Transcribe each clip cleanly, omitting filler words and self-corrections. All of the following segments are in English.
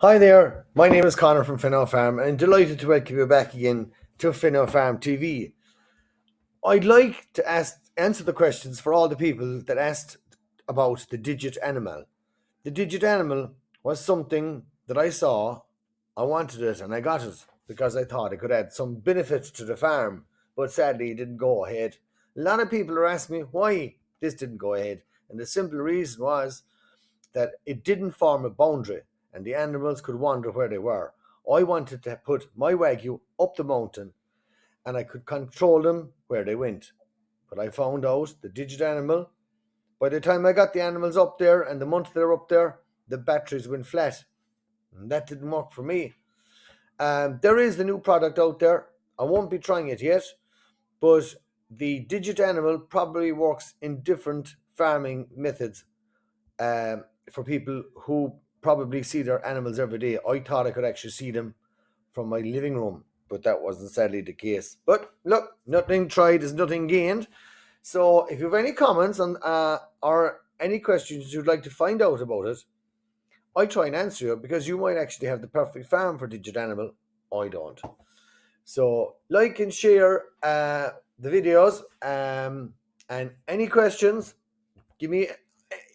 Hi there, my name is Conor from Finnow Farm and I'm delighted to welcome you back again to Finnow Farm TV. I'd like to answer the questions for all the people that asked about the digit animal. The digit animal was something that I saw, I wanted it and I got it because I thought it could add some benefit to the farm, but sadly it didn't go ahead. A lot of people are asking me why this didn't go ahead, and the simple reason was that it didn't form a boundary and the animals could wander where they were. I wanted to put my Wagyu up the mountain and I could control them where they went. But I found out the digit animal, by the time I got the animals up there and the month they're up there, the batteries went flat. And that didn't work for me. There is the new product out there. I won't be trying it yet, but the digit animal probably works in different farming methods for people who probably see their animals every day. I thought I could actually see them from my living room, but that wasn't sadly the case. But look, nothing tried is nothing gained. So if you have any comments on or any questions you'd like to find out about it, I try and answer you because you might actually have the perfect farm for digit animal. I don't. So like and share the videos and any questions, give me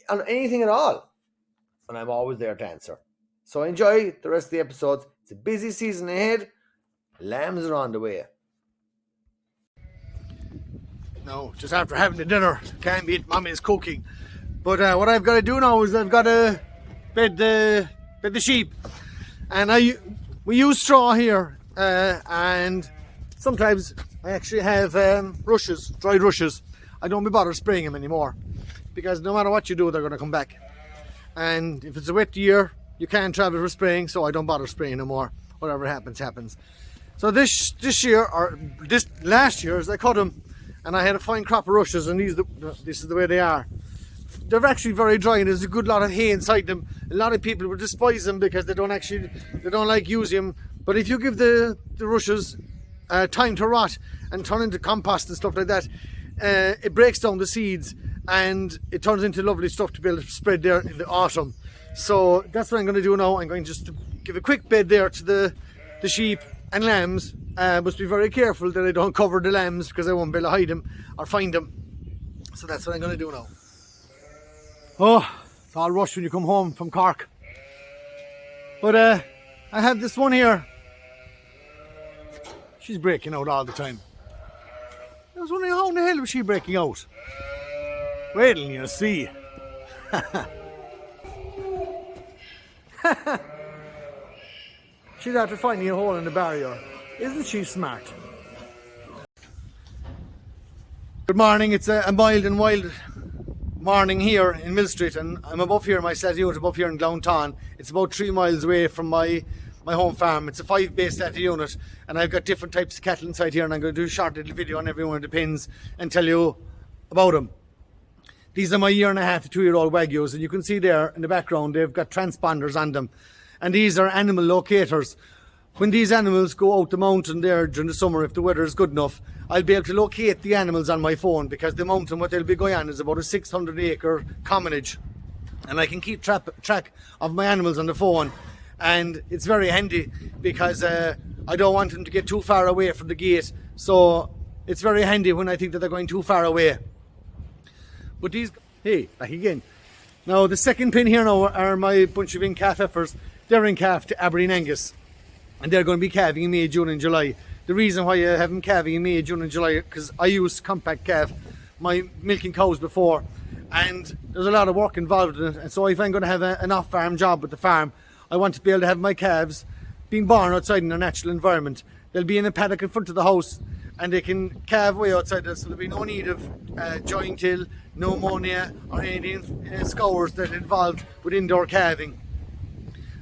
on anything at all, and I'm always there to answer. So enjoy the rest of the episodes. It's a busy season ahead. Lambs are on the way. No, just after having the dinner, can't beat mommy's cooking. But what I've got to do now is I've got to bed the sheep, and we use straw here, and sometimes I actually have rushes, dried rushes. I don't be bothered spraying them anymore because no matter what you do, they're going to come back. And if it's a wet year, you can't travel for spraying, so I don't bother spraying no more. Whatever happens, happens. So this year, or this last year, as I cut them, and I had a fine crop of rushes, and this is the way they are. They're actually very dry, and there's a good lot of hay inside them. A lot of people would despise them because they don't like using them. But if you give the rushes time to rot and turn into compost and stuff like that, it breaks down the seeds and it turns into lovely stuff to be able to spread there in the autumn. So that's what I'm going to do now. I'm going just to give a quick bed there to the sheep and lambs. Must be very careful that I don't cover the lambs because I won't be able to hide them or find them. So that's what I'm going to do now. Oh, it's all rush when you come home from Cork. But I have this one here. She's breaking out all the time. I was wondering how in the hell was she breaking out? Wait till you see. She's after finding a hole in the barrier. Isn't she smart? Good morning. It's a mild and wild morning here in Mill Street, and I'm above here, my statue above here in Valentine. It's about 3 miles away from my home farm. It's a 5-bay statue unit, and I've got different types of cattle inside here, and I'm going to do a short little video on every one of the pens and tell you about them. These are my 1.5 to 2-year-old Wagyus, and you can see there in the background they've got transponders on them, and these are animal locators. When these animals go out the mountain there during the summer, if the weather is good enough, I'll be able to locate the animals on my phone, because the mountain, what they'll be going on, is about a 600-acre commonage, and I can keep track of my animals on the phone. And it's very handy because I don't want them to get too far away from the gate, so it's very handy when I think that they're going too far away. But these, hey, back again. Now the second pin here now are my bunch of in-calf heifers. They're in-calf to Aberdeen Angus, and they're going to be calving in May, June and July. The reason why I have them calving in May, June and July, because I use compact calf, my milking cows before, and there's a lot of work involved in it, and so if I'm going to have an off-farm job with the farm, I want to be able to have my calves being born outside in their natural environment. They'll be in a paddock in front of the house and they can calve way outside there, so there'll be no need of joint till, pneumonia or any scours that are involved with indoor calving.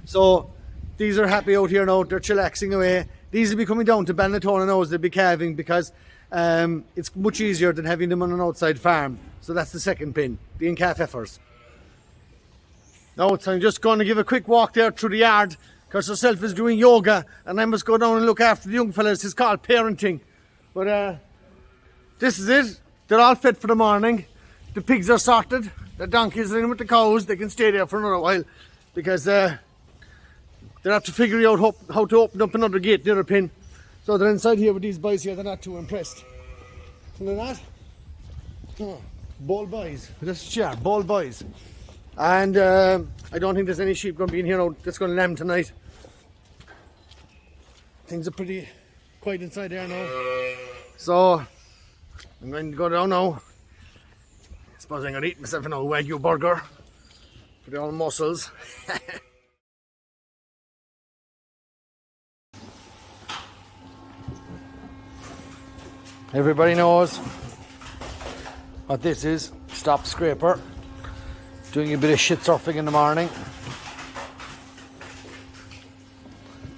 So these are happy out here now, they're chillaxing away. These will be coming down to Ballinatone now as they'll be calving because it's much easier than having them on an outside farm. So that's the second pin, being calf heifers. Now I'm just going to give a quick walk there through the yard because herself is doing yoga and I must go down and look after the young fellas. It's called parenting. But this is it. They're all fit for the morning. The pigs are sorted. The donkeys are in with the cows. They can stay there for another while because they're They'll have to figure out how to open up another gate, the other pin. So they're inside here with these boys here, they're not too impressed. And they're not? Oh, bold boys. This chair, bold boys. And I don't think there's any sheep going to be in here now that's going to lamb tonight. Things are pretty quiet inside there now. So I'm going to go down now. I suppose I'm going to eat myself a Wagyu burger for the old muscles. Everybody knows what this is. Stop scraper. Doing a bit of shit surfing in the morning.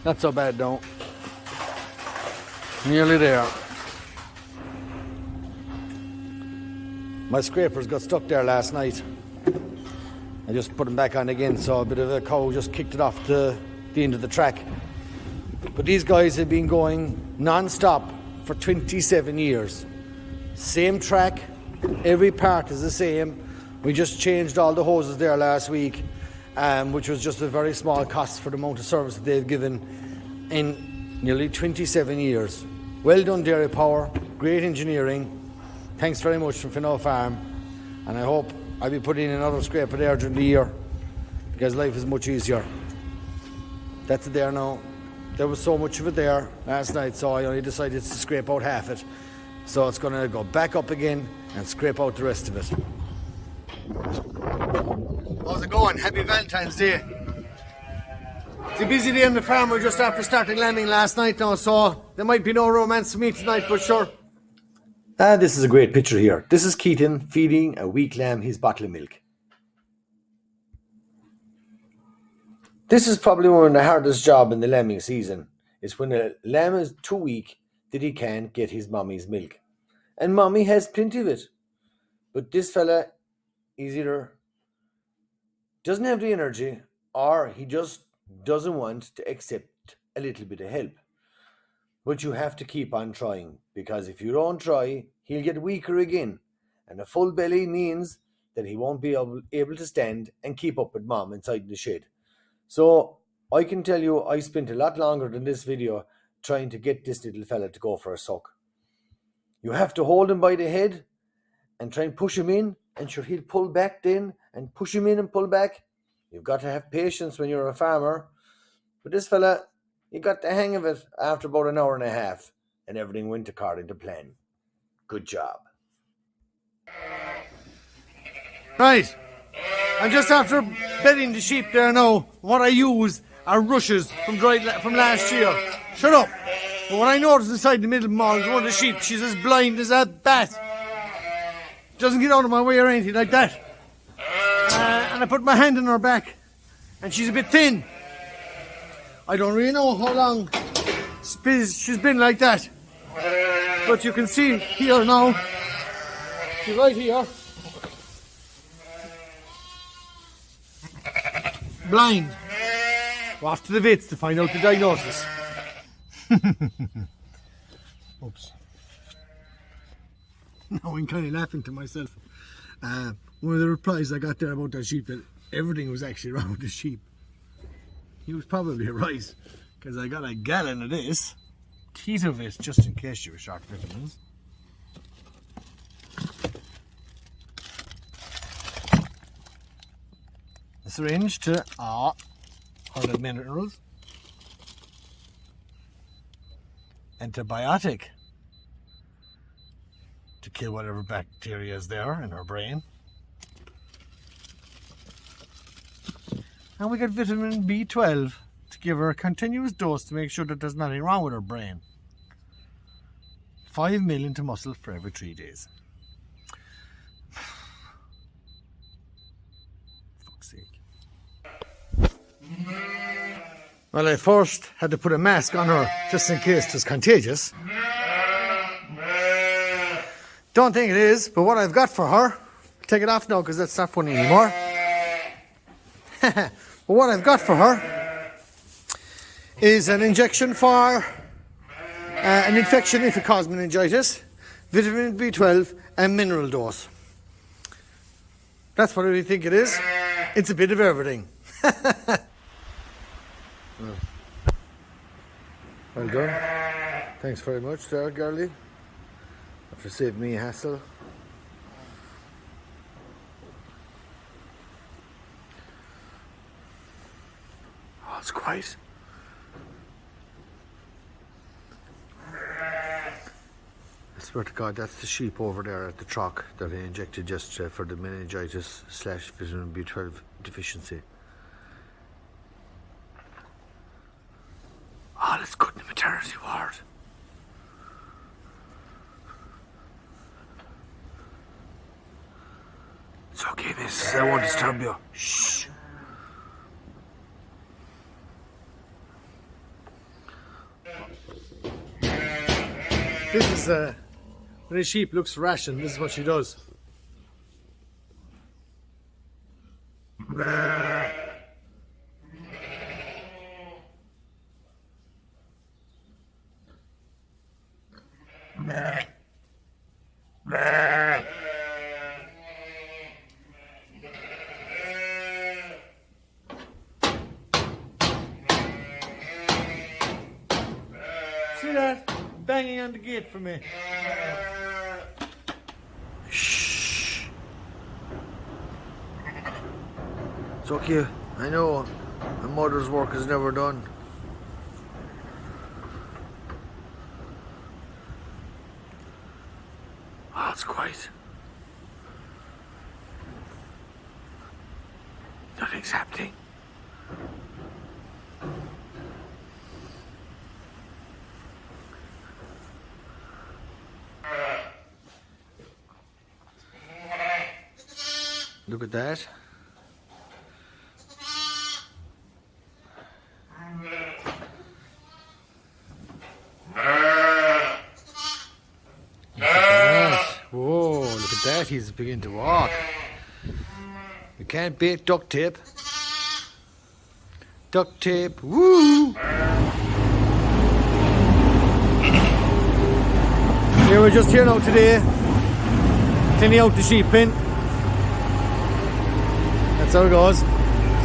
Not so bad though. Nearly there. My scrapers got stuck there last night. I just put them back on again, so a bit of a cow just kicked it off the end of the track. But these guys have been going non-stop for 27 years. Same track, every part is the same. We just changed all the hoses there last week, which was just a very small cost for the amount of service that they've given in nearly 27 years. Well done, Dairy Power, great engineering. Thanks very much from Finnow Farm, and I hope I'll be putting in another scraper there during the year because life is much easier. That's it there now. There was so much of it there last night, so I only decided to scrape out half it. So it's going to go back up again and scrape out the rest of it. How's it going? Happy Valentine's Day. It's a busy day on the farm. We're just after starting lambing last night now, so there might be no romance for me tonight, but sure. This is a great picture here. This is Keithan feeding a weak lamb his bottle of milk. This is probably one of the hardest jobs in the lambing season. It's when a lamb is too weak that he can't get his mommy's milk. And mommy has plenty of it. But this fella is either doesn't have the energy or he just doesn't want to accept a little bit of help. But you have to keep on trying, because if you don't try, he'll get weaker again. And a full belly means that he won't be able to stand and keep up with mom inside the shed. So I can tell you I spent a lot longer than this video trying to get this little fella to go for a suck. You have to hold him by the head and try and push him in, and sure he'll pull back then and push him in and pull back. You've got to have patience when you're a farmer. But this fella, he got the hang of it after about an hour and a half, and everything went according to plan. Good job. Right. I'm just after bedding the sheep there now. What I use are rushes from last year. Shut up. But what I noticed inside the middle of them all is one of the sheep, she's as blind as a bat. Doesn't get out of my way or anything like that. And I put my hand on her back, and she's a bit thin. I don't really know how long she's been like that. But you can see here now, she's right here. Blind. We're off to the vets to find out the diagnosis. Oops. Now I'm kind of laughing to myself. One of the replies I got there about that sheep, that everything was actually wrong with the sheep. He was probably right, because I got a gallon of this, teat of it, just in case you were short vitamins. A syringe to all the minerals. Antibiotic to kill whatever bacteria is there in her brain. And we got vitamin B12 to give her a continuous dose to make sure that there's nothing wrong with her brain. 5 ml into muscle for every 3 days. Fuck's sake. Well, I first had to put a mask on her just in case it was contagious. Don't think it is, but what I've got for her, take it off now because that's not funny anymore. But what I've got for her is an injection for an infection if it causes meningitis, vitamin B12 and mineral dose. That's what I really think it is. It's a bit of everything. Well. Well done. Thanks very much there, girlie. For saving me a hassle. Oh, it's quiet. I swear to God, that's the sheep over there at the truck that I injected just for the meningitis / vitamin B12 deficiency. Oh, let's go to the maternity ward. It's okay, miss. I won't disturb you. Shh. This is when a sheep looks ration, this is what she does. See that? Banging on the gate for me. Shh. It's okay. I know. My mother's work is never done. Oh, it's quiet. Nothing's happening. Look at that. Whoa, look at that. He's beginning to walk. We can't beat duct tape. Duct tape. Woo! Yeah, we're just here now today, cleaning out the sheep pen. That's how it goes.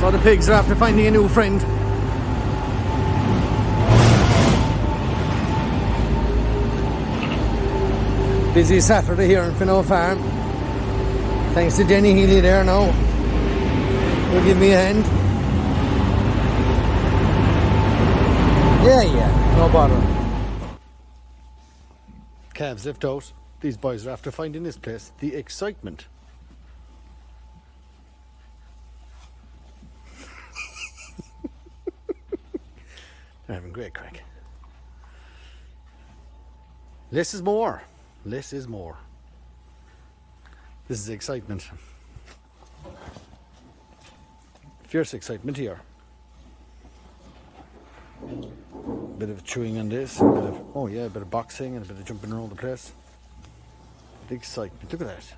So the pigs are after finding a new friend. Busy Saturday here in Finnow Farm. Thanks to Denny Healy there now. He'll give me a hand. Yeah, no bother. Calves left out. These boys are after finding this place. The excitement. They're having great crack. Less is more. Less is more. This is excitement. Fierce excitement here. Bit of chewing on this, a bit of boxing and a bit of jumping around the place. Big excitement. Look at that.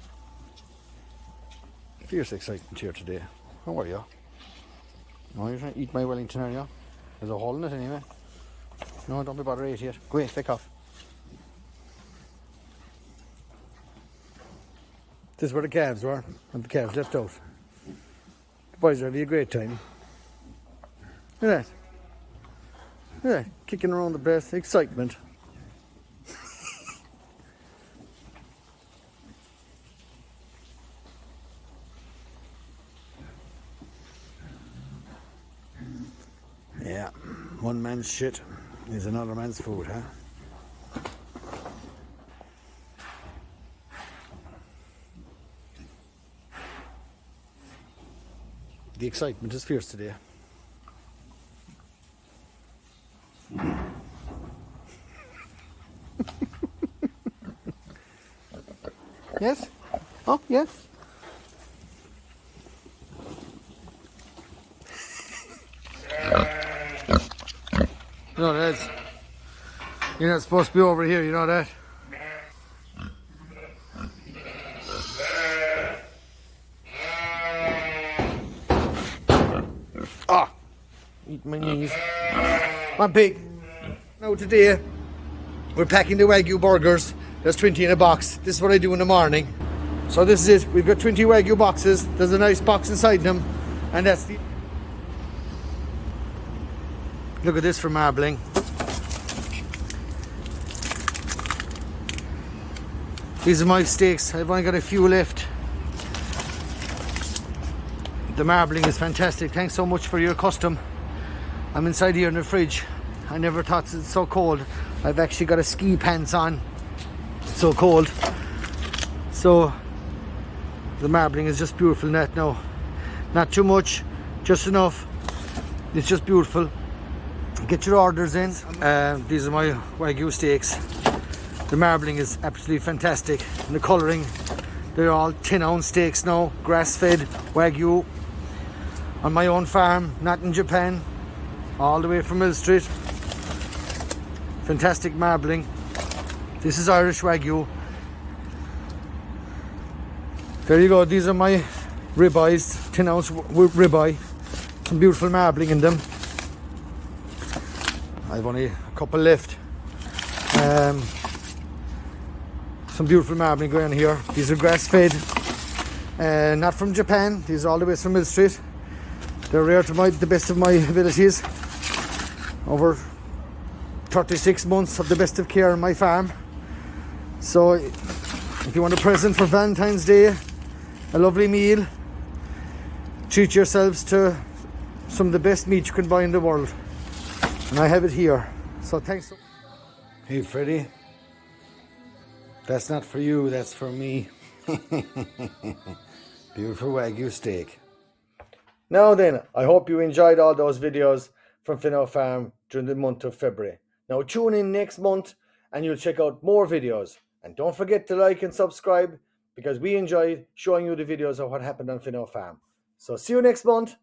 Fierce excitement here today. How are you? Oh, you're trying to eat my Wellington, are you? There's a hole in it anyway. No, don't be bothered eating it. Go away, feck off. This is where the calves were, and the calves left out. The boys are having a great time. Look at that. Look at that, kicking around the place, excitement. Yeah, one man's shit is another man's food, huh? The excitement is fierce today. Yes? Oh, yes. You know that. You're not supposed to be over here, you know that? Ah! Eat my knees. One pig. Now today, we're packing the Wagyu burgers. There's 20 in a box. This is what I do in the morning. So this is it. We've got 20 Wagyu boxes. There's a nice box inside them. And that's the... Look at this for marbling. These are my steaks. I've only got a few left. The marbling is fantastic. Thanks so much for your custom. I'm inside here in the fridge. I never thought it's so cold. I've actually got a ski pants on. It's so cold. So the marbling is just beautiful net now. Not too much, just enough. It's just beautiful. Get your orders in. These are my Wagyu steaks. The marbling is absolutely fantastic. And the colouring, they're all 10-ounce steaks now. Grass-fed Wagyu. On my own farm, not in Japan. All the way from Mill Street. Fantastic marbling. This is Irish Wagyu. There you go. These are my ribeyes. 10-ounce ribeye. Some beautiful marbling in them. I've only a couple left. Some beautiful marbling going on here. These are grass-fed. Not from Japan. These are all the way from Mill Street. They're rare to the best of my abilities. Over 36 months of the best of care on my farm. So if you want a present for Valentine's Day, a lovely meal, treat yourselves to some of the best meat you can buy in the world. And I have it here. So thanks. Hey Freddie, that's not for you, that's for me. Beautiful Wagyu steak. Now then, I hope you enjoyed all those videos from Finnow Farm during the month of February. Now tune in next month and you'll check out more videos. And don't forget to like and subscribe because we enjoy showing you the videos of what happened on Finnow Farm. So see you next month.